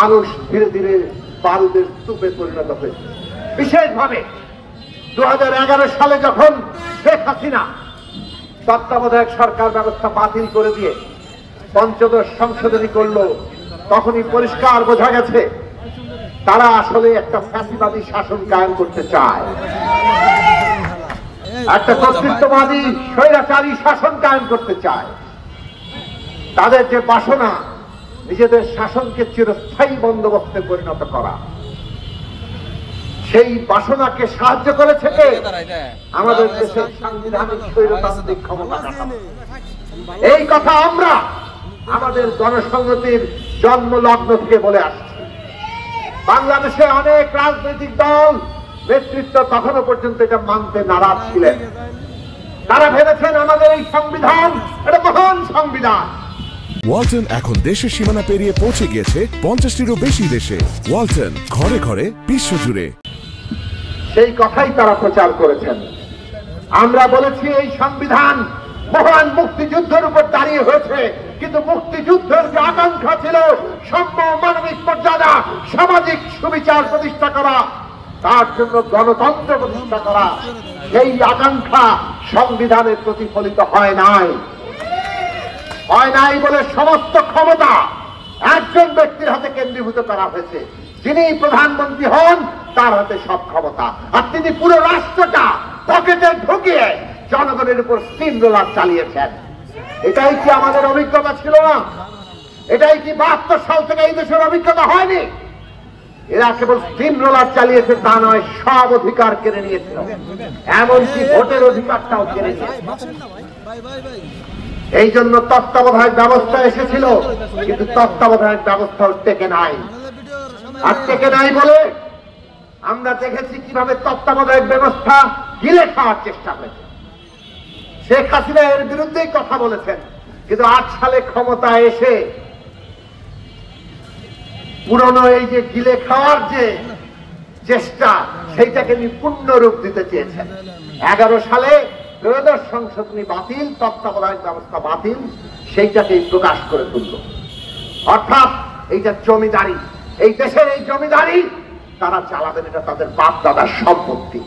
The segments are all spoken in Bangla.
মানুষ ধীরে ধীরে বারুদের স্তূপে পরিণত হয়েছে। বিশেষভাবে 2011 সালে যখন শেখ হাসিনা তত্ত্বাবধায়ক সরকার ব্যবস্থা বাতিল করে দিয়ে পঞ্চদশ সংশোধনী করলো, তখনই পরিষ্কার বোঝা গেছে তারা আসলে একটা ফ্যাসিবাদী শাসন কায়েম করতে চায়, একটা কর্তৃত্ববাদী স্বৈরাচারী শাসন কায়েম করতে চায়। তাদের যে বাসনা নিজেদের শাসনকে চিরস্থায়ী বন্দোবস্তে পরিণত করা, সেই বাসনাকে সাহায্য করেছে কে? আমাদের দেশের সাংবিধানিক স্বৈরতান্ত্রিক ক্ষমতা কাঠামো। এই কথা আমরা আমাদের গণসংহতির জন্মলগ্ন থেকে বলে আসছি। বাংলাদেশে অনেক রাজনৈতিক দল নেতৃত্ব তখনও পর্যন্ত এটা মানতে নারাজ ছিলেন। তারা ভেবেছেন আমাদের এই সংবিধান একটা মহান সংবিধান। ওয়ালটন এখন দেশের সীমানা পেরিয়ে পৌঁছে গিয়েছে 50টিরও বেশি দেশে। ওয়ালটন, ঘরে ঘরে বিশ্বজুড়ে। সেই কথাই তারা প্রচার করেছেন। আমরা বলেছি এই সংবিধান মহান মুক্তিযুদ্ধের উপর দাঁড়িয়ে হয়েছে, কিন্তু মুক্তিযুদ্ধের যে আকাঙ্ক্ষা ছিল সাম্য, মানবিক মর্যাদা, সামাজিক সুবিচার প্রতিষ্ঠা করা, তার জন্য গণতন্ত্র প্রতিষ্ঠা করা, সেই আকাঙ্ক্ষা সংবিধানে প্রতিফলিত হয় নাই বলে সমস্ত ক্ষমতা একজন ব্যক্তির হাতে কেন্দ্রীভূত করা হয়েছে। যিনি প্রধানমন্ত্রী হন তার হাতে সব ক্ষমতা, আর তিনি পুরো রাষ্ট্রটা পকেটে ঢুকিয়ে জনগণের উপর স্টিম রোলার চালিয়েছেন। এটাই কি আমাদের অভিজ্ঞতা ছিল না? এটাই কি 72 সাল থেকে এই দেশের অভিজ্ঞতা হয়নি? এরা কেবল স্টিম রোলার চালিয়েছে তা নয়, সব অধিকার কেড়ে নিয়েছিল, এমনকি ভোটের অধিকারটাও কেড়ে নিয়েছে। এই জন্য তত্ত্বাবধায়ক ব্যবস্থা এসেছিল, কিন্তু তত্ত্বাবধায়ক ব্যবস্থাও টেকে নাই। আর টেকে নাই বলে আমরা দেখেছি কিভাবে তত্ত্বাবধায়ক ব্যবস্থা গিলে খাওয়ার চেষ্টা হয়েছে। শেখ হাসিনা এর বিরুদ্ধেই কথা বলেছেন, কিন্তু 8 সালে ক্ষমতায় এসে পুরনো এই যে গিলে খাওয়ার যে চেষ্টা, সেইটাকে তিনি পূর্ণ রূপ দিতে চেয়েছেন। 11 সালে ত্রয়োদশ সংশোধনী বাতিল, তত্ত্বাবধায়ক ব্যবস্থা বাতিল, সেইটাকেই প্রকাশ করে তুলল। অর্থাৎ এইটা জমিদারি, এই দেশের এই জমিদারি তারা চালাবেন, এটা তাদের বাপ দাদার সম্পত্তি।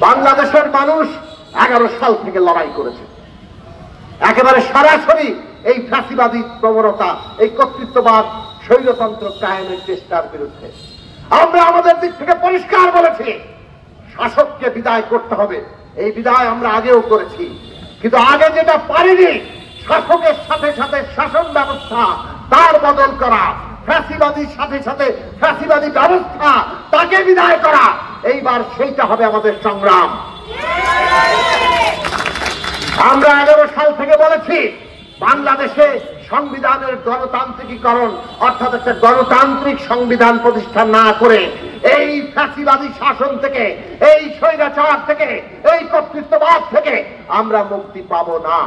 বাংলাদেশের মানুষ 11 সাল থেকে লড়াই করেছে একেবারে সরাসরি এই ফ্যাসিবাদী প্রবণতা, এই কর্তৃত্ববাদ, স্বৈরতন্ত্র কায়েমের চেষ্টার বিরুদ্ধে। আমরা আমাদের দিক থেকে পরিষ্কার বলেছি শাসককে বিদায় করতে হবে। এই বিদায় আমরা আগেও করেছি, কিন্তু আগে যেটা পারিনি শাসকের সাথে সাথে শাসন ব্যবস্থা তার বদল করা, ফ্যাসিবাদীর সাথে সাথে ফ্যাসিবাদী ব্যবস্থা তাকে বিদায় করা, এইবার সেইটা হবে আমাদের সংগ্রাম। আমরা 11 সাল থেকে বলেছি বাংলাদেশে সংবিধানের গণতান্ত্রিকীকরণ, অর্থাৎ একটা গণতান্ত্রিক সংবিধান প্রতিষ্ঠা না করে এই ফ্যাসিবাদী শাসন থেকে, এই স্বৈরাচার থেকে, এই কর্তৃত্ববাদ থেকে আমরা মুক্তি পাবো না।